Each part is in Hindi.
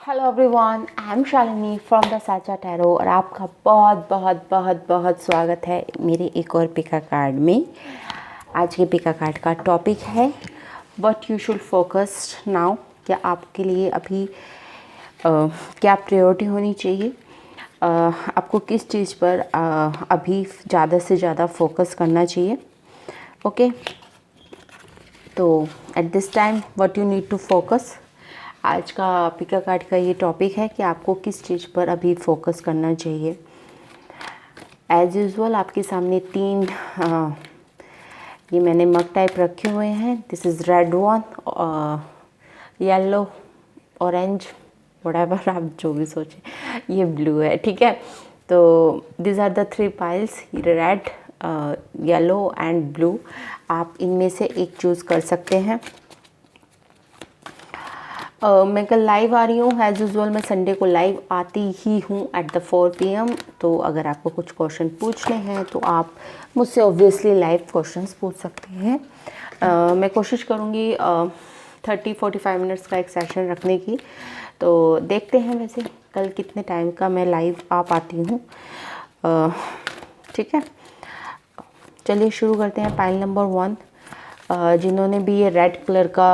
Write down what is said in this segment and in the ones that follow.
Hello everyone, I am Shalini from the साचा टैरो और आपका बहुत बहुत बहुत बहुत स्वागत है मेरे एक और पिका कार्ड में। आज के पिका कार्ड का टॉपिक है what you should focus now. क्या आपके लिए अभी क्या प्रायोरिटी होनी चाहिए, आपको किस चीज़ पर अभी ज़्यादा से ज़्यादा फोकस करना चाहिए। ओके, तो at this time what you need to focus. आज का पिका कार्ड का ये टॉपिक है कि आपको किस चीज़ पर अभी फोकस करना चाहिए। एज यूजुअल आपके सामने तीन ये मैंने मग टाइप रखे हुए हैं। This is red one, yellow, orange, whatever आप जो भी सोचें। ये ब्लू है, ठीक है। तो these are the three piles, red, yellow and blue. आप इनमें से एक चूज़ कर सकते हैं। मैं कल लाइव आ रही हूँ। एज यूजुअल मैं संडे को लाइव आती ही हूँ एट द 4 PM। तो अगर आपको कुछ क्वेश्चन पूछने हैं तो आप मुझसे ऑब्वियसली लाइव क्वेश्चंस पूछ सकते हैं। मैं कोशिश करूँगी 30-45 मिनट्स का एक सेशन रखने की। तो देखते हैं वैसे कल कितने टाइम का मैं लाइव आ पाती हूँ। ठीक है, चलिए शुरू करते हैं। पाइल नंबर 1, जिन्होंने भी ये रेड कलर का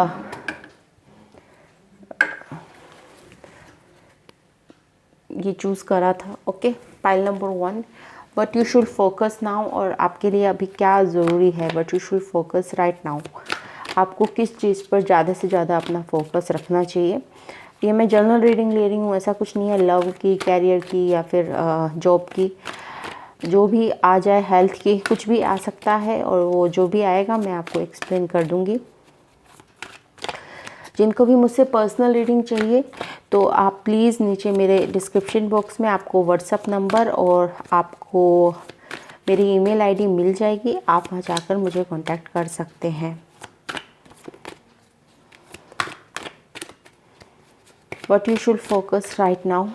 ये चूज़ करा था। Okay, pile number 1, what you should focus now. और आपके लिए अभी क्या ज़रूरी है, what you should focus right now. आपको किस चीज़ पर ज़्यादा से ज़्यादा अपना फोकस रखना चाहिए। ये मैं जनरल रीडिंग ले रही हूँ, ऐसा कुछ नहीं है। लव की, कैरियर की या फिर जॉब की, जो भी आ जाए, हेल्थ की, कुछ भी आ सकता है। और वो जो भी आएगा मैं आपको एक्सप्लेन कर दूँगी। जिनको भी मुझसे पर्सनल रीडिंग चाहिए तो आप प्लीज़ नीचे मेरे डिस्क्रिप्शन बॉक्स में आपको व्हाट्सएप नंबर और आपको मेरी ईमेल आईडी मिल जाएगी। आप वहाँ जाकर मुझे कांटेक्ट कर सकते हैं। What you should focus right now.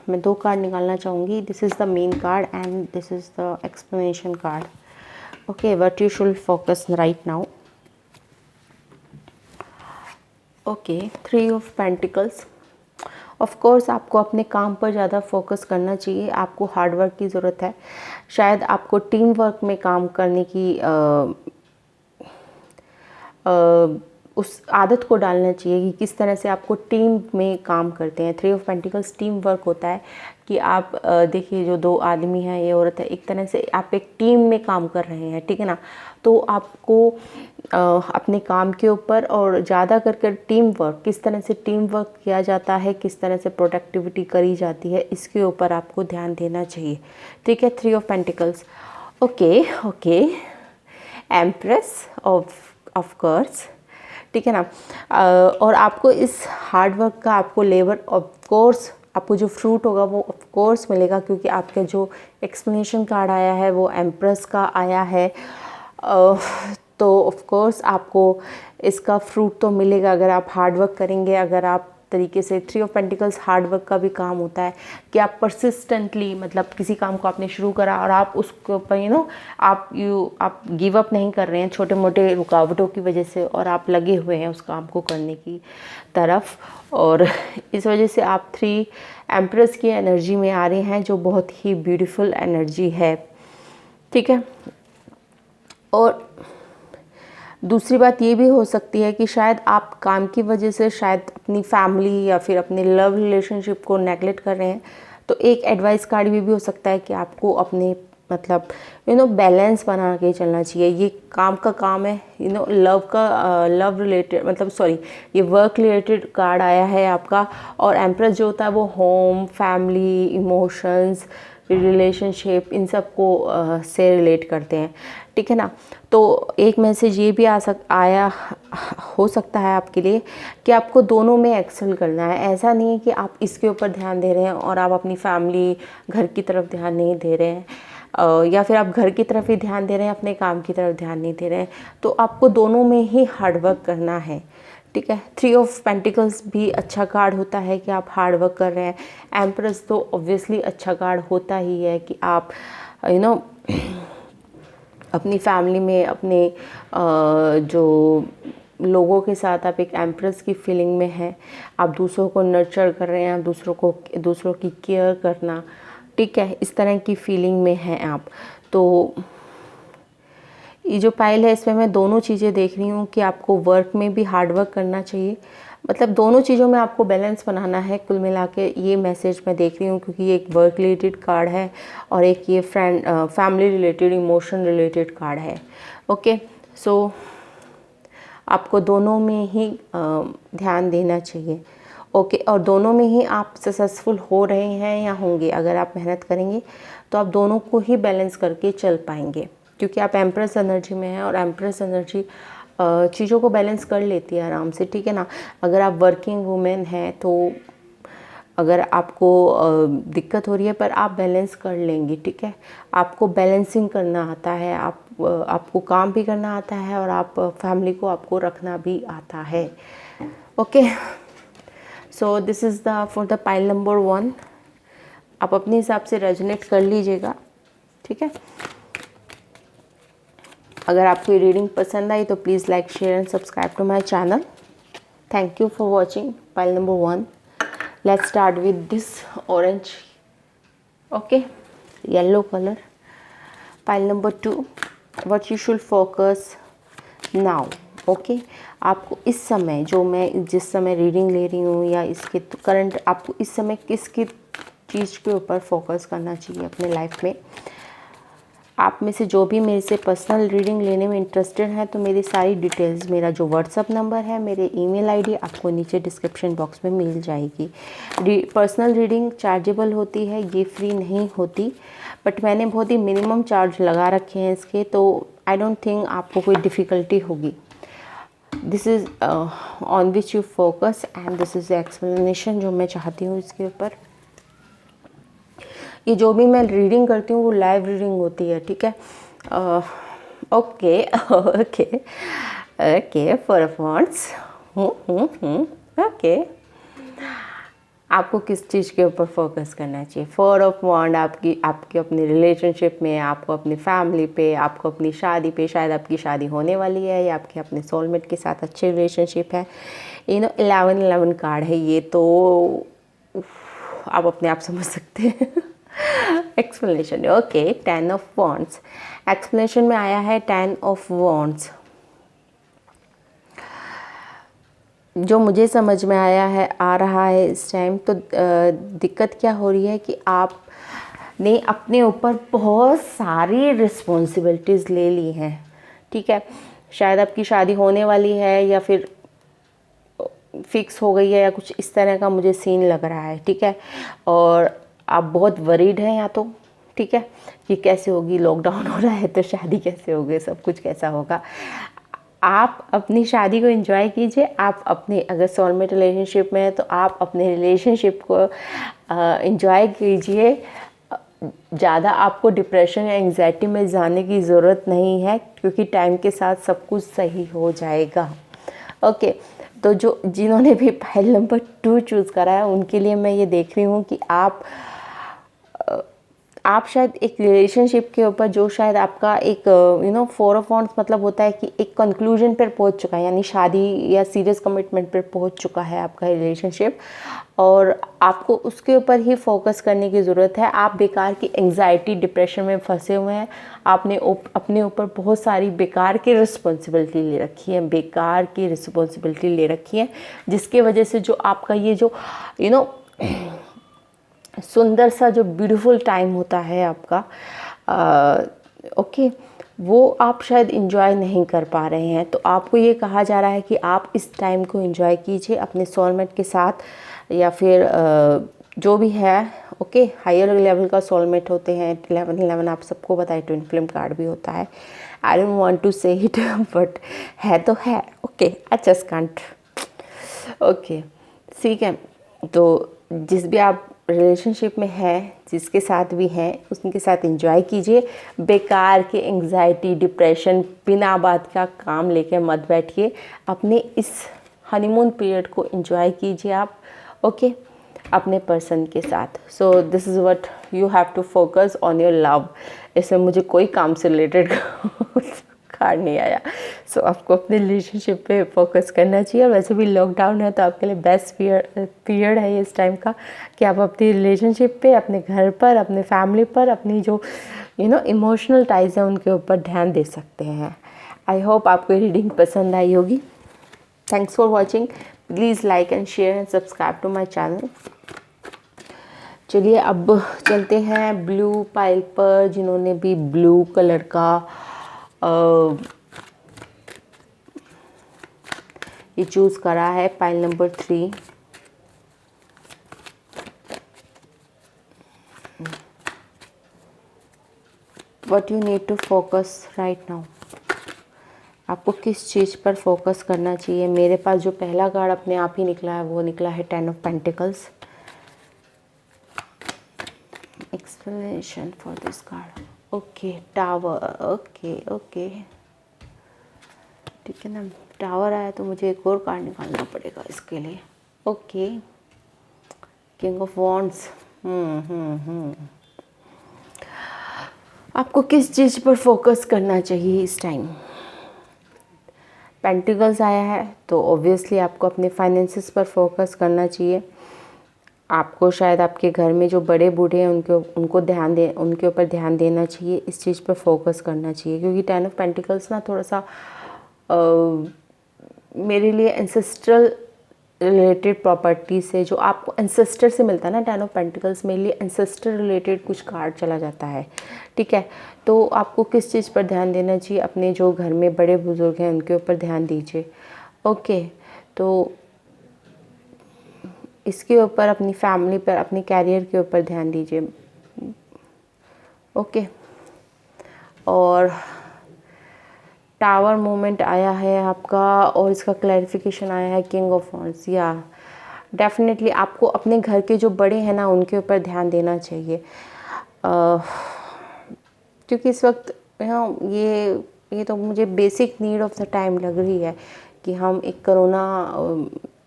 मैं 2 कार्ड निकालना चाहूँगी। This is the main card and this is the explanation card. Okay, what you should focus right now. Okay, 3 of pentacles. Of course आपको अपने काम पर ज़्यादा फोकस करना चाहिए। आपको हार्ड वर्क की ज़रूरत है। शायद आपको टीम वर्क में काम करने की उस आदत को डालना चाहिए कि किस तरह से आपको टीम में काम करते हैं। 3 ऑफ पेंटिकल्स टीम वर्क होता है कि आप देखिए, जो 2 आदमी हैं, ये औरत है, एक तरह से आप एक टीम में काम कर रहे हैं, ठीक है ना। तो आपको अपने काम के ऊपर और ज़्यादा कर कर टीम वर्क, किस तरह से टीम वर्क किया जाता है, किस तरह से प्रोडक्टिविटी करी जाती है, इसके ऊपर आपको ध्यान देना चाहिए, ठीक है। 3 of pentacles. Okay okay, empress of course, ठीक है ना। और आपको इस हार्ड वर्क का, आपको लेबर ऑफ कोर्स, आपको जो फ्रूट होगा वो ऑफ कोर्स मिलेगा, क्योंकि आपका जो एक्सप्लेनेशन कार्ड आया है वो एम्प्रेस का आया है। तो ऑफ कोर्स आपको इसका फ्रूट तो मिलेगा अगर आप हार्ड वर्क करेंगे। अगर आप तरीके से 3 ऑफ पेंटिकल्स हार्ड वर्क का भी काम होता है कि आप परसिस्टेंटली, मतलब किसी काम को आपने शुरू करा और आप उसको पर आप गिव अप नहीं कर रहे हैं छोटे मोटे रुकावटों की वजह से, और आप लगे हुए हैं उस काम को करने की तरफ। और इस वजह से आप 3 एम्प्रेस की एनर्जी में आ रहे हैं, जो बहुत ही ब्यूटीफुल एनर्जी है, ठीक है। और दूसरी बात ये भी हो सकती है कि शायद आप काम की वजह से शायद अपनी फैमिली या फिर अपने लव रिलेशनशिप को नेगलेक्ट कर रहे हैं। तो एक एडवाइस कार्ड भी हो सकता है कि आपको अपने मतलब बैलेंस बना के चलना चाहिए। ये काम का काम है, लव का लव रिलेटेड, मतलब सॉरी, ये वर्क रिलेटेड कार्ड आया है आपका। और एम्प्रेस जो होता है वो होम, फैमिली, इमोशंस, रिलेशनशिप, इन सब को से रिलेट करते हैं, ठीक है ना। तो एक मैसेज ये भी आया हो सकता है आपके लिए कि आपको दोनों में एक्सेल करना है। ऐसा नहीं है कि आप इसके ऊपर ध्यान दे रहे हैं और आप अपनी फैमिली, घर की तरफ ध्यान नहीं दे रहे हैं, या फिर आप घर की तरफ ही ध्यान दे रहे हैं, अपने काम की तरफ ध्यान नहीं दे रहे हैं। तो आपको दोनों में ही हार्ड वर्क करना है, ठीक है। 3 ऑफ पेंटिकल्स भी अच्छा कार्ड होता है कि आप हार्ड वर्क कर रहे हैं। एम्प्रेस तो ऑब्वियसली अच्छा कार्ड होता ही है कि आप अपनी फैमिली में, अपने जो लोगों के साथ आप एक एम्प्रेस की फीलिंग में हैं, आप दूसरों को नर्चर कर रहे हैं, आप दूसरों की केयर करना, ठीक है, इस तरह की फीलिंग में हैं आप। तो ये जो पाइल है इसमें मैं दोनों चीज़ें देख रही हूँ कि आपको वर्क में भी हार्ड वर्क करना चाहिए, मतलब दोनों चीज़ों में आपको बैलेंस बनाना है। कुल मिला के ये मैसेज मैं देख रही हूँ, क्योंकि ये एक वर्क रिलेटेड कार्ड है और एक ये family related, emotion related card है। ओके, सो आपको दोनों में ही ध्यान देना चाहिए। ओके, और दोनों में ही आप सक्सेसफुल हो रहे हैं या होंगे। अगर आप मेहनत करेंगे तो आप दोनों को ही बैलेंस करके चल पाएंगे, क्योंकि आप एम्प्रेस एनर्जी में हैं और एम्प्रेस एनर्जी चीज़ों को बैलेंस कर लेती है आराम से, ठीक है ना। अगर आप वर्किंग वुमेन हैं तो अगर आपको दिक्कत हो रही है, पर आप बैलेंस कर लेंगी, ठीक है। आपको बैलेंसिंग करना आता है, आपको काम भी करना आता है और आप फैमिली को आपको रखना भी आता है। Okay, so this is the for the pile number 1। आप अपने हिसाब से रेजोनेट कर लीजिएगा, ठीक है। अगर आपको ये रीडिंग पसंद आई तो please like, share and subscribe to my channel. Thank you for watching pile number 1। Let's start with this orange, okay, yellow colour. Pile number 2, what you should focus now. Okay, आपको इस समय, जो मैं जिस समय रीडिंग ले रही हूँ या इसके करंट, आपको इस समय किसकी चीज़ के ऊपर फोकस करना चाहिए अपने लाइफ में। आप में से जो भी मेरे से पर्सनल रीडिंग लेने में इंटरेस्टेड हैं तो मेरी सारी डिटेल्स, मेरा जो व्हाट्सअप नंबर है, मेरे ईमेल आईडी आपको नीचे डिस्क्रिप्शन बॉक्स में मिल जाएगी। पर्सनल रीडिंग चार्जेबल होती है, ये फ्री नहीं होती, बट मैंने बहुत ही मिनिमम चार्ज लगा रखे हैं इसके, तो आई डोंट थिंक आपको कोई डिफ़िकल्टी होगी। This is on which you focus and this is the explanation जो मैं चाहती हूँ इसके ऊपर। ये जो भी मैं रीडिंग करती हूँ वो लाइव रीडिंग होती है, ठीक है। Okay okay okay, for fonts, okay, आपको किस चीज़ के ऊपर फोकस करना चाहिए। 4 ऑफ वॉन्ड आपकी अपनी रिलेशनशिप में, आपको अपनी फैमिली पे, आपको अपनी शादी पे, शायद आपकी शादी होने वाली है या आपके अपने सोलमेट के साथ अच्छे रिलेशनशिप है। 11 कार्ड है ये, तो आप अपने आप समझ सकते हैं। Explanation, okay, 10 of wands. Explanation में आया है 10 ऑफ वॉन्ड्स। जो मुझे समझ में आ रहा है इस टाइम, तो दिक्कत क्या हो रही है कि आपने अपने ऊपर बहुत सारी रिस्पॉन्सिबिलिटीज़ ले ली हैं, ठीक है। शायद आपकी शादी होने वाली है या फिर फिक्स हो गई है या कुछ इस तरह का मुझे सीन लग रहा है, ठीक है। और आप बहुत वरीड हैं या तो, ठीक है, कि कैसे होगी, लॉकडाउन हो रहा है तो शादी कैसे होगी, सब कुछ कैसा होगा। आप अपनी शादी को एंजॉय कीजिए। आप अपने, अगर सोलमेट रिलेशनशिप में है तो आप अपने रिलेशनशिप को एंजॉय कीजिए। ज़्यादा आपको डिप्रेशन या एंग्जाइटी में जाने की ज़रूरत नहीं है, क्योंकि टाइम के साथ सब कुछ सही हो जाएगा। ओके, तो जिन्होंने भी फाइल नंबर 2 चूज़ करा है उनके लिए मैं ये देख रही हूँ कि आप शायद एक रिलेशनशिप के ऊपर, जो शायद आपका एक 4 ऑफ वॉन्ड्स मतलब होता है कि एक कंक्लूजन पर पहुंच चुका है, यानी शादी या सीरियस कमिटमेंट पर पहुंच चुका है आपका रिलेशनशिप, और आपको उसके ऊपर ही फोकस करने की ज़रूरत है। आप बेकार की एंग्जाइटी, डिप्रेशन में फंसे हुए हैं। आपने अपने ऊपर बहुत सारी बेकार की रिस्पॉन्सिबिलिटी ले रखी है, जिसके वजह से जो आपका ये जो सुंदर सा जो ब्यूटीफुल टाइम होता है आपका, ओके, वो आप शायद इंजॉय नहीं कर पा रहे हैं। तो आपको ये कहा जा रहा है कि आप इस टाइम को इंजॉय कीजिए अपने सोलमेट के साथ, या फिर जो भी है, ओके। हायर लेवल का सोलमेट होते हैं 11 आप सबको पता है, ट्विन फ्लेम कार्ड भी होता है। आई डोंट वांट टू से इट, बट है तो है, okay, I just can't, okay, ठीक है। तो जिस भी आप रिलेशनशिप में है, जिसके साथ भी हैं, उनके साथ एंजॉय कीजिए। बेकार के एंग्जाइटी, डिप्रेशन, बिना बात का काम लेके मत बैठिए। अपने इस हनीमून पीरियड को एंजॉय कीजिए आप, ओके, अपने पर्सन के साथ। So this is what you have to focus on your love. इसमें मुझे कोई काम से रिलेटेड कार्ड नहीं आया। सो आपको अपने रिलेशनशिप पे फोकस करना चाहिए। और वैसे भी लॉकडाउन है तो आपके लिए बेस्ट पीरियड है ये इस टाइम का, कि आप अपनी रिलेशनशिप पे, अपने घर पर, अपने फैमिली पर, अपनी जो इमोशनल टाइज है उनके ऊपर ध्यान दे सकते हैं। आई होप आपको रीडिंग पसंद आई होगी। Thanks for watching. Please like and share and subscribe to my channel. चलिए अब चलते हैं ब्लू पाइल पर, जिन्होंने भी ब्लू कलर का ये चूज़ करा है, pile number 3। What you need to focus right now, आपको किस चीज़ पर फोकस करना चाहिए। मेरे पास जो पहला कार्ड अपने आप ही निकला है वो निकला है 10 of pentacles. Explanation for this card. Okay, tower. Okay ठीक है ना, टावर आया तो मुझे एक और कार्ड निकालना पड़ेगा इसके लिए। Okay, king of wands. आपको किस चीज़ पर फोकस करना चाहिए इस टाइम। पेंटिकल्स आया है तो ऑब्वियसली आपको अपने फाइनेंसेस पर फोकस करना चाहिए। आपको शायद आपके घर में जो बड़े बूढ़े हैं उनके ऊपर ध्यान देना चाहिए, इस चीज़ पर फोकस करना चाहिए। क्योंकि 10 ऑफ पेंटिकल्स ना थोड़ा सा मेरे लिए एंसेस्ट्रल रिलेटेड प्रॉपर्टी से, जो आपको एंसेस्टर से मिलता है ना 10 ऑफ पेंटिकल्स, मेरे लिए एंसेस्टर रिलेटेड कुछ कार्ड चला जाता है। ठीक है, तो आपको किस चीज़ पर ध्यान देना चाहिए, अपने जो घर में बड़े बुजुर्ग हैं उनके ऊपर ध्यान दीजिए। ओके, तो इसके ऊपर, अपनी फैमिली पर, अपने कैरियर के ऊपर ध्यान दीजिए। ओके, और टावर मोमेंट आया है आपका, और इसका क्लैरिफिकेशन आया है किंग ऑफ वॉन्ड्स। या डेफिनेटली आपको अपने घर के जो बड़े हैं ना उनके ऊपर ध्यान देना चाहिए। क्योंकि इस वक्त ये तो मुझे basic need of the time लग रही है कि हम एक कोरोना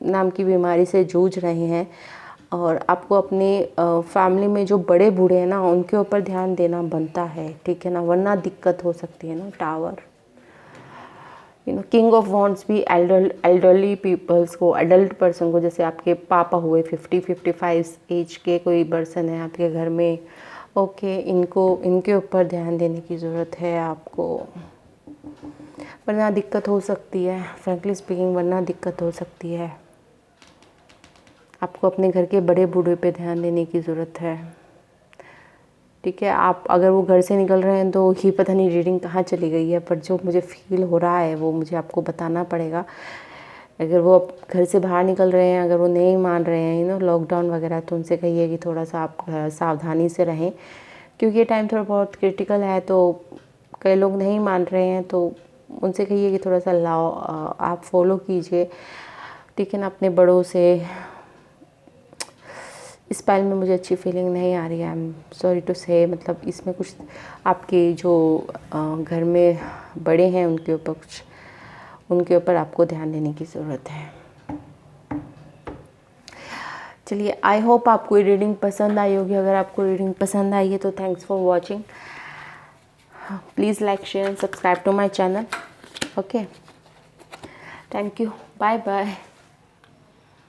नाम की बीमारी से जूझ रहे हैं, और आपको अपने फैमिली में जो बड़े बूढ़े हैं ना उनके ऊपर ध्यान देना बनता है। ठीक है ना, वरना दिक्कत हो सकती है ना। टावर, किंग ऑफ वॉन्ड्स भी एल्डरली पीपल्स को, एडल्ट पर्सन को, जैसे आपके पापा हुए 50-55 एज के कोई पर्सन है आपके घर में। ओके, इनके ऊपर ध्यान देने की ज़रूरत है आपको, वरना दिक्कत हो सकती है। फ्रैंकली स्पीकिंग, वरना दिक्कत हो सकती है। आपको अपने घर के बड़े बूढ़े पे ध्यान देने की ज़रूरत है। ठीक है, आप अगर वो घर से निकल रहे हैं तो ही पता नहीं रीडिंग कहाँ चली गई है, पर जो मुझे फील हो रहा है वो मुझे आपको बताना पड़ेगा। अगर वो घर से बाहर निकल रहे हैं, अगर वो नहीं मान रहे हैं लॉकडाउन वगैरह, तो उनसे कहिए कि थोड़ा सा आप सावधानी से रहें, क्योंकि ये टाइम थोड़ा बहुत क्रिटिकल है। तो कई लोग नहीं मान रहे हैं तो उनसे कहिए कि थोड़ा सा लॉ आप फॉलो कीजिए। ठीक है ना, अपने बड़ों से। इस पाइल में मुझे अच्छी फीलिंग नहीं आ रही है, आई एम सॉरी टू से। मतलब इसमें कुछ आपके जो घर में बड़े हैं उनके ऊपर आपको ध्यान देने की ज़रूरत है। चलिए, आई होप आपको ये रीडिंग पसंद आई होगी। अगर आपको रीडिंग पसंद आई है तो thanks for watching. Please like, share and subscribe to my channel. Okay, thank you, bye bye.